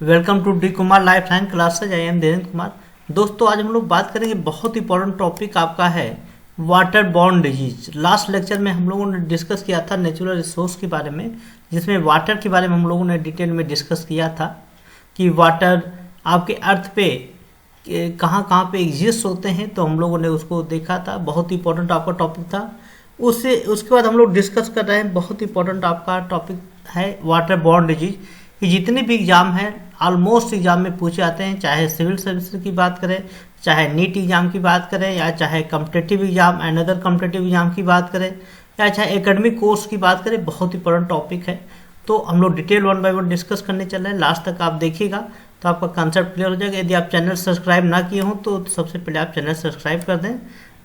Welcome to D Kumar life science classes. I am Dhirendra Kumar. दोस्तों आज हम लोग बात करेंगे, बहुत इंपॉर्टेंट टॉपिक आपका है water borne disease. Last lecture में हम लोगों ने डिस्कस किया था नेचुरल रिसोर्स के बारे में, जिसमें वाटर के बारे में हम लोगों ने डिटेल में डिस्कस किया था कि वाटर आपके अर्थ पे कहाँ कहाँ पे एग्जिस्ट होते हैं, तो हम लोगों ने उसको देखा था। बहुत इंपॉर्टेंट आपका टॉपिक था। उसके बाद हम लोग डिस्कस कर रहे हैं, बहुत इंपॉर्टेंट आपका टॉपिक है वाटर बॉर्न डिजीज। कि जितने भी एग्जाम हैं ऑलमोस्ट एग्जाम में पूछे जाते हैं, चाहे सिविल सर्विस की बात करें, चाहे नीट एग्जाम की बात करें, या चाहे competitive exam and other competitive exam की बात करें, या चाहे एकेडमिक कोर्स की बात करें, बहुत इंपॉर्टेंट टॉपिक है। तो हम लोग डिटेल 1 बाय 1 डिस्कस करने चल रहे हैं। लास्ट तक आप देखिएगा तो आपका कंसेप्ट क्लियर हो जाएगा। यदि आप चैनल सब्सक्राइब ना किए हों तो सबसे पहले आप चैनल सब्सक्राइब कर दें,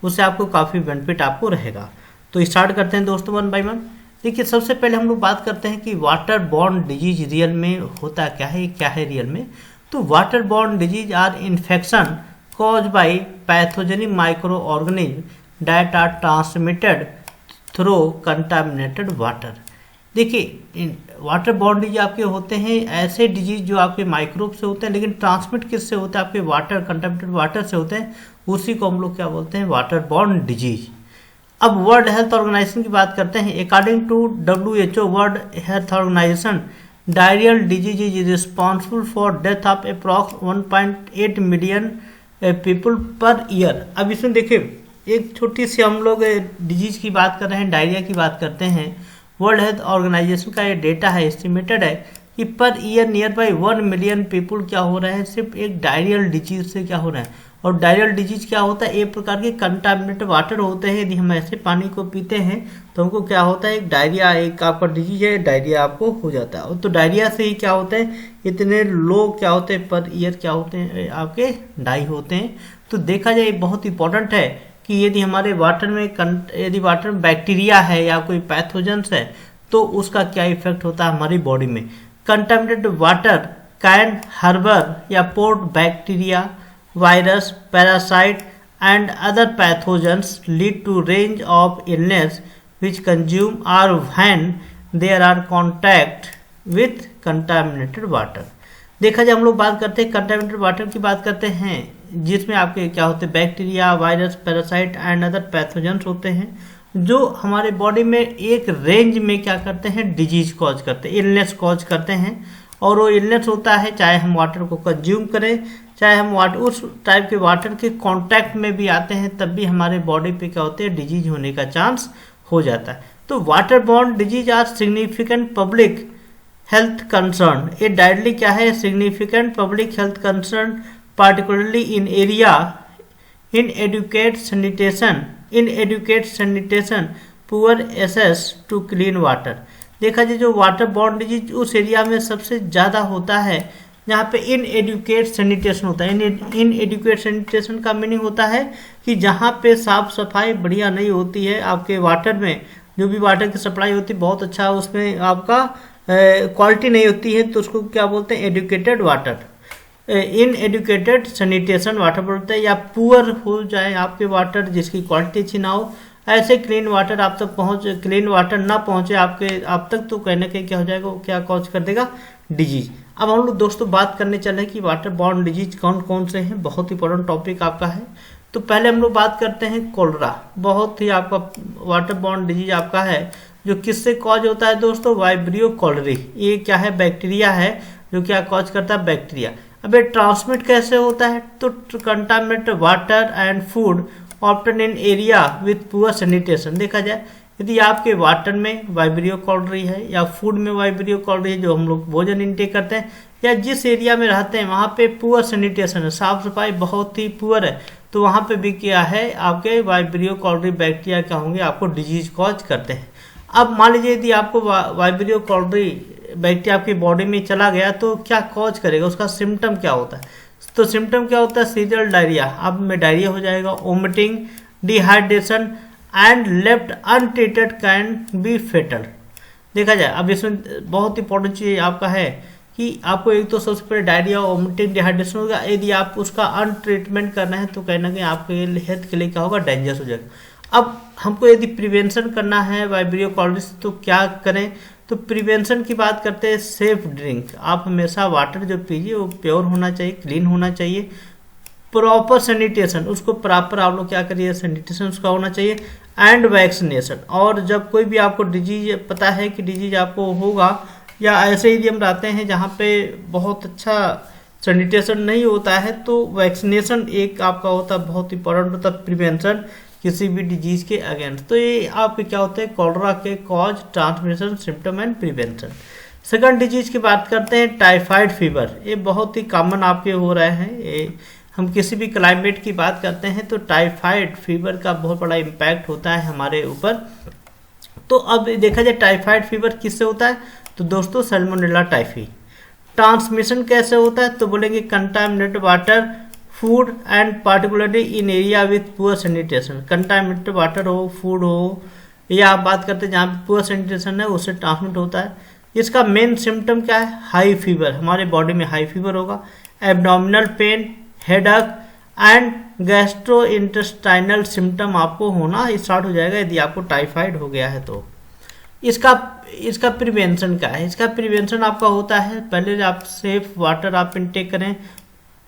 उससे आपको काफ़ी बेनिफिट आपको रहेगा। तो स्टार्ट करते हैं दोस्तों 1 बाय 1। देखिए, सबसे पहले हम लोग बात करते हैं कि वाटर बॉर्न डिजीज रियल में होता क्या है रियल में। तो water borne disease are infection cause by pathogenic micro organism that are transmitted through contaminated water. देखिए, वाटर बॉर्न डिजीज आपके होते हैं ऐसे डिजीज जो आपके माइक्रोब से होते हैं, लेकिन ट्रांसमिट किससे होता है? आपके वाटर, कंटामिनेटेड वाटर से होते हैं। उसी को हम लोग क्या बोलते हैं? Water borne disease. अब वर्ल्ड हेल्थ ऑर्गेनाइजेशन की बात करते हैं। According to WHO world health organization, diarrheal disease is responsible for death of approx 1.8 million people per year. अब इसमें देखिए, एक छोटी सी हम लोग डिजीज की बात कर रहे हैं, डायरिया की बात करते हैं। वर्ल्ड हेल्थ ऑर्गेनाइजेशन का ये डेटा है, एस्टिमेटेड है कि per year near by 1 million people क्या हो रहे हैं, सिर्फ एक डायरियल डिजीज से क्या हो रहा है। और डायरियल डिजीज क्या होता है? एक प्रकार के कंटामिनेटेड वाटर होते हैं। यदि हम ऐसे पानी को पीते हैं तो हमको क्या होता है? एक डायरिया, एक आपका डिजीज है, डायरिया आपको हो जाता है। तो डायरिया से ही क्या होता है, इतने लोग क्या होते हैं पर ईयर क्या होते हैं, आपके डाई होते हैं। तो देखा जाए बहुत इंपॉर्टेंट है कि यदि हमारे वाटर में यदि वाटर में बैक्टीरिया है या कोई पैथोजेंस है तो उसका क्या इफेक्ट होता है हमारी बॉडी में। कंटामिनेटेड वाटर कैन हार्बर या port bacteria, virus, parasite and other pathogens, lead to range of illness which consume or when there are contact with contaminated water। देखा जाए हम लोग बात करते हैं कंटामिनेटेड वाटर की बात करते हैं, जिसमें आपके क्या होते हैं? Bacteria, virus, parasite and other pathogens होते हैं, जो हमारे बॉडी में एक रेंज में क्या करते हैं? डिजीज कॉज करते हैं, इलनेस कॉज करते हैं। और वो इलनेस होता है चाहे हम वाटर को कंज्यूम करें, चाहे हम उस टाइप के वाटर के कांटेक्ट में भी आते हैं, तब भी हमारे बॉडी पे क्या होते हैं? डिजीज होने का चांस हो जाता है। तो water borne disease are significant public health concern. ये डायरेक्टली क्या है? Significant public health concern, particularly in area inadequate sanitation, poor access to clean water. देखा जाए जो वाटर बॉर्न डिजीज उस एरिया में सबसे ज़्यादा होता है जहाँ पे इनएडुकेट सैनिटेशन होता है। इनएडुकेट सैनिटेशन का मीनिंग होता है कि जहाँ पे साफ सफाई बढ़िया नहीं होती है, आपके वाटर में जो भी वाटर की सप्लाई होती है बहुत अच्छा, उसमें आपका क्वालिटी नहीं होती है, तो उसको क्या बोलते हैं? एडुकेटेड वाटर, इनएडुकेटेड सैनिटेशन वाटर बोलते हैं। या पुअर हो जाए आपके वाटर, जिसकी क्वालिटी अच्छी ना हो, ऐसे क्लीन वाटर आप तक क्लीन वाटर ना पहुंचे आप तक, तो कहीं ना कहीं क्या हो जाएगा? वो क्या कॉज कर देगा? डिजीज। अब हम लोग दोस्तों बात करने चले कि वाटर बॉर्न डिजीज कौन कौन से हैं। बहुत इंपॉर्टेंट टॉपिक आपका है। तो पहले हम लोग बात करते हैं कोलरा। बहुत ही आपका वाटर बॉर्न डिजीज आपका है, जो किससे कॉज होता है दोस्तों? Vibrio cholerae. ये क्या है? बैक्टीरिया है, जो क्या कॉज करता है? बैक्टीरिया। अब ये ट्रांसमिट कैसे होता है? तो contaminated water and food often in area with poor sanitation. देखा जाए यदि आपके वाटर में वाइब्रियो कोलरी है या फूड में वाइब्रियो कोलरी है, जो हम लोग भोजन इनटेक करते हैं, या जिस एरिया में रहते हैं वहाँ पे पुअर सैनिटेशन है, साफ सफाई बहुत ही पुअर है, तो वहाँ पे भी क्या है? आपके वाइब्रियो कोलरी बैक्टीरिया क्या होंगे? आपको डिजीज कॉज करते हैं। अब मान लीजिए यदि आपको वाइब्रियो कोलरी बैक्टीरिया आपकी बॉडी में चला गया तो क्या कॉज करेगा? उसका सिम्टम क्या होता है? तो सिम्टम क्या होता है? सीरियल डायरिया, अब में डायरिया हो जाएगा, vomiting, dehydration and left untreated can be fatal. देखा जाए अब इसमें बहुत इंपॉर्टेंट चीज आपका है कि आपको एक तो सबसे पहले डायरिया, वोमिटिंग, डिहाइड्रेशन होगा। यदि आप उसका अनट्रीटमेंट करना है तो कहीं ना कहीं आपके हेल्थ के लिए क्या होगा? डेंजरस हो जाएगा। अब हमको यदि प्रिवेंशन करना है वाइब्रियो कोलरी से तो क्या करें? तो प्रिवेंशन की बात करते हैं, सेफ ड्रिंक, आप हमेशा वाटर जो पीजिए वो प्योर होना चाहिए, क्लीन होना चाहिए। प्रॉपर सैनिटेशन, उसको प्रॉपर आप लोग क्या करिए, सैनिटेशन उसका होना चाहिए। एंड वैक्सीनेशन, और जब कोई भी आपको डिजीज पता है कि डिजीज आपको होगा, या ऐसे ही हम रहते हैं जहाँ पे बहुत अच्छा सैनिटेशन नहीं होता है, तो वैक्सीनेशन एक आपका होता है, बहुत इंपॉर्टेंट होता है प्रिवेंशन किसी भी डिजीज के अगेंस्ट। तो ये आपके क्या होते हैं, कॉलरा के cause, transmission, symptom and prevention. Second disease की बात करते हैं, टाइफाइड फीवर। ये बहुत ही कॉमन आपके हो रहे हैं, ये हम किसी भी क्लाइमेट की बात करते हैं तो टाइफाइड फीवर का बहुत बड़ा इम्पैक्ट होता है हमारे ऊपर। तो अब देखा जाए टाइफाइड फीवर किससे होता है, तो दोस्तों सैल्मोनेला टाइफी। ट्रांसमिशन कैसे होता है, तो बोलेंगे contaminated water, food and particularly in area with poor sanitation. Contaminated water हो, फूड हो, या आप बात करते हैं जहाँ पे पुअर सैनिटेशन है उससे ट्रांसमिट होता है। इसका मेन सिम्टम क्या है, हाई फीवर, हमारे बॉडी में हाई फीवर होगा, abdominal pain, headache and gastro intestinal symptom आपको होना स्टार्ट हो जाएगा यदि आपको टाइफाइड हो गया है तो। इसका प्रिवेंशन क्या है, इसका प्रिवेंशन आपका होता है, पहले आप सेफ वाटर आप इनटेक करें,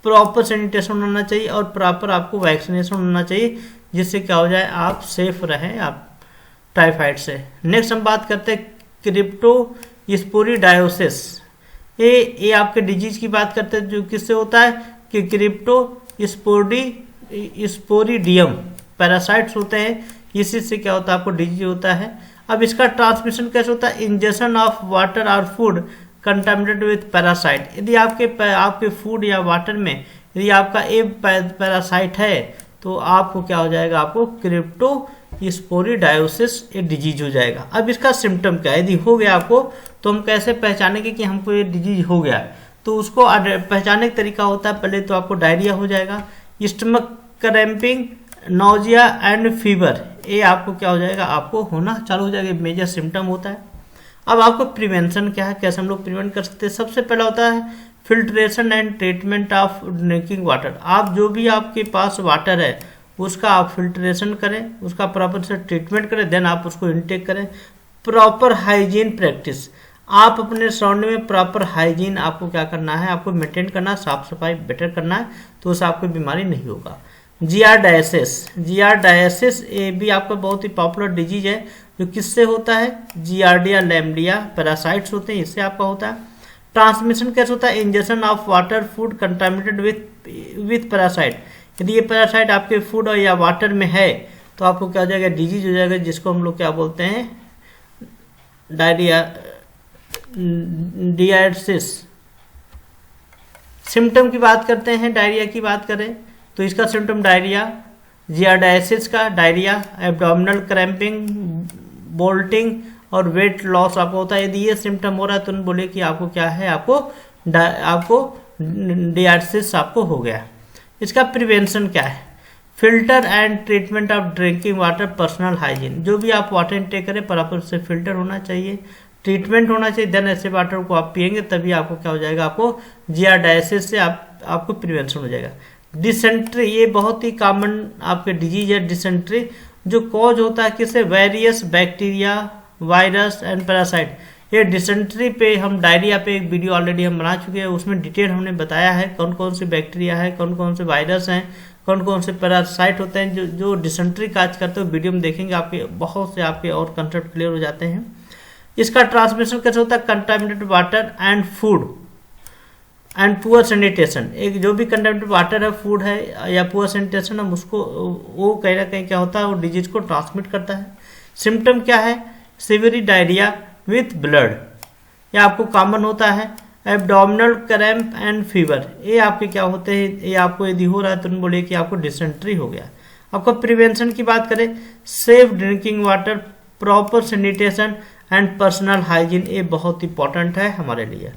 प्रॉपर सैनिटेशन होना चाहिए और प्रॉपर आपको वैक्सीनेशन होना चाहिए, जिससे क्या हो जाए आप सेफ रहें आप टाइफाइड से। नेक्स्ट हम बात करते हैं क्रिप्टोस्पोरिडायोसिस। ये आपके डिजीज की बात करते हैं, जो किससे होता है कि क्रिप्टोस्पोरिडियम पैरासाइट्स होते हैं, इसी से क्या होता है आपको डिजीज होता है। अब इसका ट्रांसमिशन कैसे होता है, इंजेक्शन ऑफ वाटर और फूड कंटामिनेटेड विथ पैरासाइट। यदि आपके फूड या वाटर में यदि आपका एक पैरासाइट है तो आपको क्या हो जाएगा, आपको क्रिप्टोस्पोरिडायोसिस ये डिजीज हो जाएगा। अब इसका सिम्टम क्या है, यदि हो गया आपको तो हम कैसे पहचानेंगे कि हमको ये डिजीज हो गया, तो उसको पहचानने का तरीका होता है, पहले तो आपको डायरिया हो जाएगा, stomach cramping, nausea and fever, ये आपको क्या हो जाएगा, आपको होना चालू हो जाएगा, मेजर सिम्टम होता है। अब आपको प्रिवेंशन क्या है, कैसे हम लोग प्रिवेंट कर सकते हैं, सबसे पहला होता है filtration and treatment of drinking water. आप जो भी आपके पास वाटर है उसका आप फिल्ट्रेशन करें, उसका प्रॉपर से ट्रीटमेंट करें, देन आप उसको इनटेक करें। प्रॉपर हाइजीन प्रैक्टिस, आप अपने सराउंडिंग में प्रॉपर हाइजीन आपको क्या करना है, आपको मेंटेन करना है, साफ सफाई बेटर करना है, तो उससे आपको बीमारी नहीं होगा। जियार्डाइसिस ये भी आपका बहुत ही पॉपुलर डिजीज है, जो किससे होता है, जियार्डिया लैम्बिया पैरासाइट्स होते हैं, इससे आपका होता है। ट्रांसमिशन कैसे होता है, injection of water food contaminated with parasite. यदि ये पैरासाइट आपके फूड और या वाटर में है तो आपको क्या हो जाएगा, डिजीज हो जाएगा, जिसको हम लोग क्या बोलते हैं, डायरियासिस। सिम्टम की बात करते हैं, डायरिया की बात करें तो इसका सिम्टम डायरिया, जियार्डाइसिस का डायरिया, एब्डोमिनल क्रैम्पिंग, बोल्टिंग और वेट लॉस आपको होता है। यदि ये सिम्टम हो रहा है तो बोले कि आपको क्या है, आपको डायरियासिस आपको हो गया। इसका प्रिवेंशन क्या है, filter and treatment of drinking water, personal hygiene, जो भी आप वाटर इनटेक करें प्रॉपर से फिल्टर होना चाहिए, ट्रीटमेंट होना चाहिए, देन ऐसे वाटर को आप पिएंगे तभी आपको क्या हो जाएगा, आपको जियार्डाइसिस से आपको प्रिवेंशन हो जाएगा। डिसेंट्री, ये बहुत ही कॉमन आपके डिजीज है डिसेंट्री, जो कॉज होता है किससे, various bacteria, virus and parasite. ये डिसेंट्री पे हम डायरिया पे एक वीडियो ऑलरेडी हम बना चुके हैं, उसमें डिटेल हमने बताया है कौन कौन से बैक्टीरिया है, कौन कौन से वायरस हैं, कौन कौन से पैरासाइट होते हैं जो डिसेंट्री काज करते हो। वीडियो में देखेंगे आपके बहुत से आपके और कंसेप्ट क्लियर हो जाते हैं। इसका ट्रांसमिशन कैसे होता है, contaminated water and food and poor sanitation. एक जो भी कंटामिनेटेड वाटर है, फूड है या पुअर सैनिटेशन है, उसको वो कहीं ना कहीं क्या होता है, वो डिजीज को ट्रांसमिट करता है। सिम्टम क्या है, सीवियर डायरिया विथ ब्लड, ये आपको कॉमन होता है। एब्डोमिनल क्रैम्प एंड फीवर, ये आपके क्या होते हैं, ये आपको यदि हो रहा है तो बोले कि आपको डिसेंट्री हो गया। आपको प्रिवेंशन की बात करें, safe drinking water, proper sanitation and personal hygiene, ये बहुत इंपॉर्टेंट है हमारे लिए।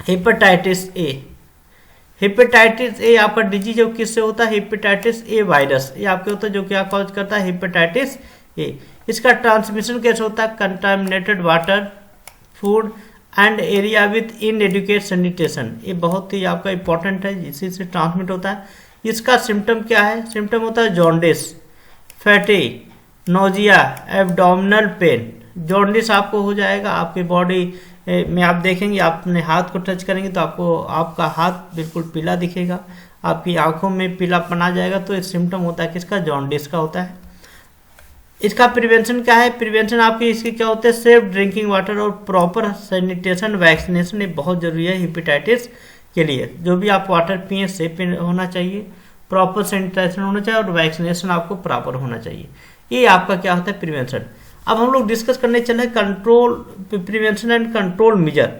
हेपेटाइटिस ए, हेपेटाइटिस ए आपका डिजीज जो किससे होता है, हेपेटाइटिस ए वायरस, ये आपके होता है जो क्या कॉज करता है, हेपेटाइटिस ए। इसका ट्रांसमिशन कैसे होता है, contaminated water, food and area with inadequate sanitation, ये बहुत ही आपका इंपॉर्टेंट है, इसी से ट्रांसमिट होता है। इसका सिम्टम क्या है, सिम्टम होता है jaundice, fatty, nausea, abdominal pain, jaundice आपको हो जाएगा। आपकी बॉडी में आप देखेंगे, आप अपने हाथ को टच करेंगे तो आपको आपका हाथ बिल्कुल पीला दिखेगा, आपकी आंखों में पीलापन आ जाएगा। तो एक सिम्टम होता है किसका, जॉन्डिस का होता है। इसका प्रिवेंशन क्या है, प्रिवेंशन आपके इसके क्या होते हैं, सेफ ड्रिंकिंग वाटर और प्रॉपर सैनिटेशन, वैक्सीनेशन ये बहुत जरूरी है हेपेटाइटिस के लिए। जो भी आप वाटर पिए सेफ होना चाहिए, प्रॉपर सैनिटाइजेशन होना चाहिए और वैक्सीनेशन आपको प्रॉपर होना चाहिए। ये आपका क्या होता है प्रिवेंशन। अब हम लोग डिस्कस करने चले control, prevention and control measure.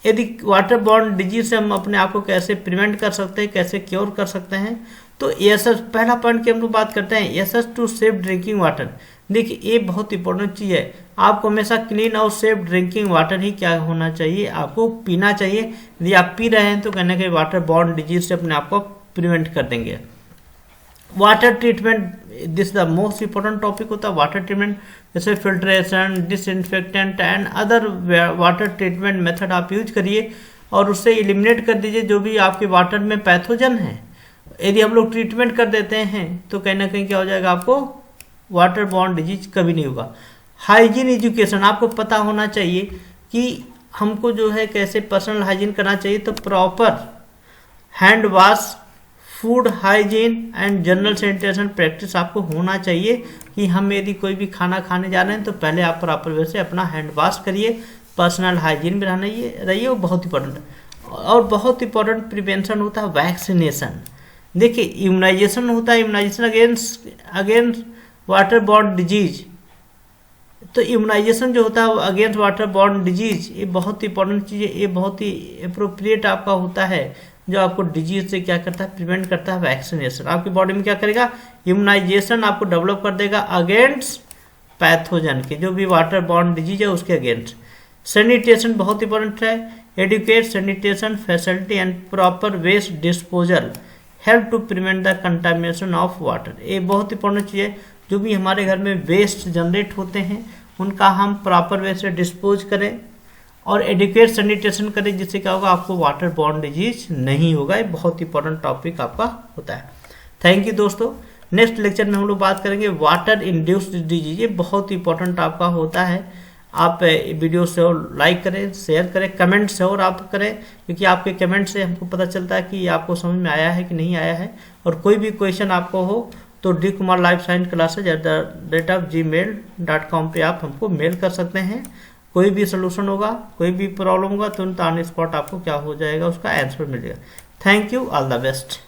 यदि वाटर बॉर्न डिजीज से हम अपने आप को कैसे प्रिवेंट कर सकते हैं, कैसे क्योर कर सकते हैं, तो एएसएस पहला पॉइंट की हम लोग बात करते हैं, ASS to safe drinking water. देखिए ये बहुत इंपॉर्टेंट चीज़ है, आपको हमेशा क्लीन और सेफ ड्रिंकिंग वाटर ही क्या होना चाहिए, आपको पीना चाहिए। यदि आप पी रहे हैं तो कहने के वाटर बॉर्न डिजीज से अपने आप को प्रिवेंट कर देंगे। Water treatment, this the most important topic होता है वाटर ट्रीटमेंट, जैसे filtration, disinfectant and other water treatment method आप यूज करिए और उससे एलिमिनेट कर दीजिए जो भी आपके वाटर में पैथोजन है। यदि हम लोग ट्रीटमेंट कर देते हैं तो कहीं ना कहीं क्या हो जाएगा, आपको वाटर बॉर्न डिजीज कभी नहीं होगा। हाइजीन एजुकेशन, आपको पता होना चाहिए कि हमको जो है कैसे पर्सनल हाइजीन करना चाहिए। तो proper hand wash, food hygiene and general sanitation practice आपको होना चाहिए कि हम यदि कोई भी खाना खाने जा रहे हैं तो पहले आप प्रॉपर वे से अपना हैंड वॉश करिए, पर्सनल हाइजीन में रहिए, वो बहुत इंपॉर्टेंट है। और बहुत इंपॉर्टेंट प्रिवेंशन होता है वैक्सीनेशन। देखिए इम्यूनाइजेशन होता है, immunization against water borne disease. तो इम्यूनाइजेशन जो होता है अगेंस्ट वाटर बॉर्न डिजीज ये बहुत इंपॉर्टेंट चीज़ है, ये बहुत ही अप्रोप्रिएट आपका होता है जो आपको डिजीज से क्या करता है, प्रिवेंट करता है। वैक्सीनेशन आपकी बॉडी में क्या करेगा, इम्यूनाइजेशन आपको डेवलप कर देगा अगेंस्ट पैथोजन के, जो भी वाटर बॉर्न डिजीज है उसके अगेंस्ट। सैनिटेशन बहुत इंपॉर्टेंट है, adequate sanitation facility and proper waste disposal help to prevent the contamination of water. ये बहुत इंपॉर्टेंट चीज़ है, जो भी हमारे घर में वेस्ट जनरेट होते हैं उनका हम प्रॉपर वे से डिस्पोज करें और एडुकेट सैनिटेशन करें, जिससे क्या होगा, आपको वाटर बॉर्न डिजीज नहीं होगा। ये बहुत इंपॉर्टेंट टॉपिक आपका होता है। थैंक यू दोस्तों। नेक्स्ट लेक्चर में हम लोग बात करेंगे वाटर इंड्यूस्ड डिजीज, ये बहुत इंपॉर्टेंट आपका होता है। आप वीडियो से और लाइक करें, शेयर करें, कमेंट से और आप करें, क्योंकि आपके कमेंट से हमको पता चलता है कि आपको समझ में आया है कि नहीं आया है। और कोई भी क्वेश्चन आपको हो तो dkumarlifescienceClasses@gmail.com पे आप हमको मेल कर सकते हैं। कोई भी सोल्यूशन होगा, कोई भी प्रॉब्लम होगा, तुरंत ऑन स्पॉट आपको क्या हो जाएगा, उसका आंसर मिल जाएगा। Thank you, all the best.